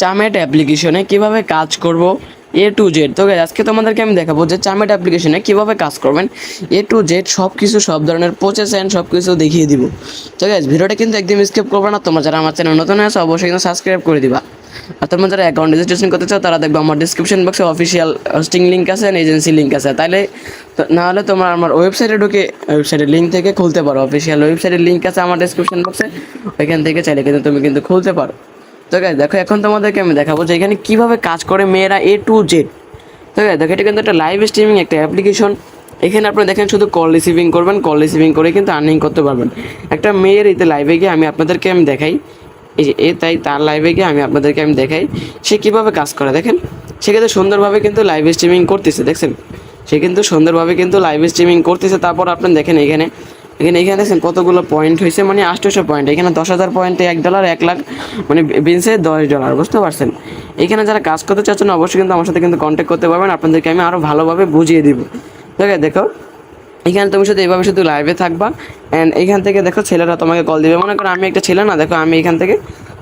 চামেট অ্যাপ্লিকেশনে কিভাবে কাজ করব এ টু জেড। তো guys, আজকে তোমাদেরকে আমি দেখাবো যে চামেট অ্যাপ্লিকেশনে কিভাবে কাজ করবেন এ টু জেড সব কিছু, সব ধরনের প্রসেস অ্যান্ড সব কিছু দেখিয়ে দিব। তো গাইজ ভিডিওটা কিন্তু একদম স্কিপ করবে না। তোমরা যারা আমার চ্যানেল নতুন আছে অবশ্যই কিন্তু সাবস্ক্রাইব করে দিবা। আর তোমরা যারা অ্যাকাউন্ট রেজিস্ট্রেশন করতে চাও তারা দেখবে আমার ডিসক্রিপশন বক্সে অফিসিয়াল হোস্টিং লিঙ্ক আছে, এজেন্সি লিঙ্ক আছে। তাইলে না হলে তোমরা আমার ওয়েবসাইটে ঢুকে ওয়েবসাইটের লিঙ্ক থেকে খুলতে পারো। অফিসিয়াল ওয়েবসাইটের লিঙ্ক আছে আমার ডিসক্রিপশন বক্সে, ওইখান থেকে চাইলে কিন্তু তুমি কিন্তু খুলতে পারো। তো গাইজ দেখো, এখন তোমাদেরকে আমি দেখাবো যে এখানে কীভাবে কাজ করে মেয়েরা এ টু জেড। তো গাইজ দেখো, এটা কিন্তু একটা লাইভ স্ট্রিমিং একটা অ্যাপ্লিকেশন। এখানে আপনারা দেখেন শুধু কল রিসিভিং করবেন, কল রিসিভিং করে কিন্তু আর্নিং করতে পারবেন। একটা মেয়ের এতে লাইভে গিয়ে আমি আপনাদেরকে আমি দেখাই, এই যে তাই তার লাইভে গিয়ে আমি আপনাদেরকে আমি দেখাই সে কীভাবে কাজ করে। দেখেন সে কিন্তু সুন্দরভাবে কিন্তু লাইভ স্ট্রিমিং করতেছে, দেখছেন সে কিন্তু সুন্দরভাবে কিন্তু লাইভ স্ট্রিমিং করতেছে। তারপর আপনি দেখেন এখানে এখানে দেখছেন কতগুলো পয়েন্ট হয়েছে, মানে 800 পয়েন্ট। এখানে 10,000 পয়েন্টে $1, 1 লাখ মানে বিনসে $10, বুঝতে পারছেন। এখানে যারা কাজ করতে চাচ্ছেন অবশ্যই কিন্তু আমার সাথে কিন্তু কন্ট্যাক্ট করতে পারবেন, আপনাদেরকে আমি আরও ভালোভাবে বুঝিয়ে দিব। দেখো এখানে তুমি শুধু এইভাবে শুধু লাইভে থাকবা, অ্যান্ড এখান থেকে দেখো ছেলেরা তোমাকে কল দিবে। মনে করো আমি একটা ছেলে না, দেখো আমি এখান থেকে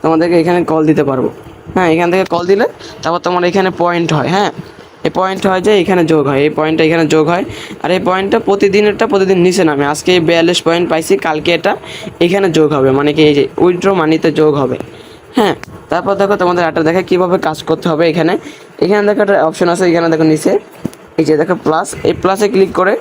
তোমাদেরকে এখানে কল দিতে পারবো। হ্যাঁ, এখান থেকে কল দিলে তারপর তোমার এখানে পয়েন্ট হয়। হ্যাঁ, এই পয়েন্ট হয় যে এখানে যোগ হয়, এই পয়েন্টটা এখানে যোগ হয়। আর এই পয়েন্টটা প্রতিদিন নিচে নামে। আজকে 42 পয়েন্ট পাইছি, কালকে এটা এখানে যোগ হবে, মানে কি এই যে উইথড্র মানিতে যোগ হবে। হ্যাঁ, তারপর দেখো তোমাদের একটা দেখে কীভাবে কাজ করতে হবে। এখানে দেখো একটা অপশন আছে, এখানে দেখো নিচে এই যে দেখো প্লাস, এই প্লাসে ক্লিক করে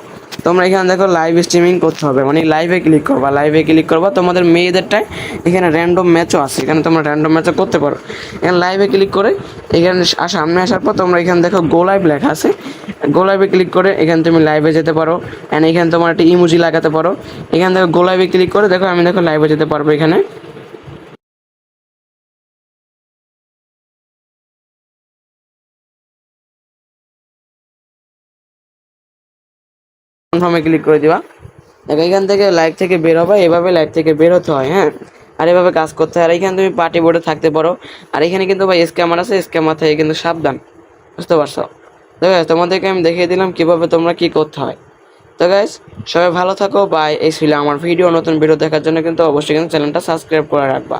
তোমরা এখানে দেখো লাইভ স্ট্রিমিং করতে হবে, মানে লাইভে ক্লিক করবা। তোমাদের মেয়েদেরটায় এখানে র্যান্ডম ম্যাচও আছে, এখানে তোমরা র্যান্ডম ম্যাচও করতে পারো। এখানে লাইভে ক্লিক করে এখানে সামনে আসার পর তোমরা এখানে দেখো গো লাইভ লেখা আছে, গো লাইভে ক্লিক করে এখানে তুমি লাইভে যেতে পারো। অ্যান্ড এখানে তোমার একটা ইমোজি লাগাতে পারো। এখানে দেখো গো লাইভে ক্লিক করে দেখো আমি দেখো লাইভে যেতে পারবো। এখানে কনফার্মে ক্লিক করে দিবা। দেখো এখান থেকে লাইভ থেকে বের হবে, এভাবে লাইভ থেকে বের হতে হয়। হ্যাঁ, আর এভাবে কাজ করতে হয়। আর এখানে তুমি পার্টি বোর্ডে থাকতে পারো। আর এখানে কিন্তু ভাই স্ক্যামার আছে, স্ক্যামার থেকে কিন্তু সাবধান, বুঝতে পারছো। তো গাইস তোমাদেরকে আমি দেখিয়ে দিলাম কীভাবে তোমরা কী করতে হয়। তো গাইস সবাই ভালো থাকো, বাই। এই ছিল আমার ভিডিও। নতুন ভিডিও দেখার জন্য কিন্তু অবশ্যই কিন্তু চ্যানেলটা সাবস্ক্রাইব করে রাখবা।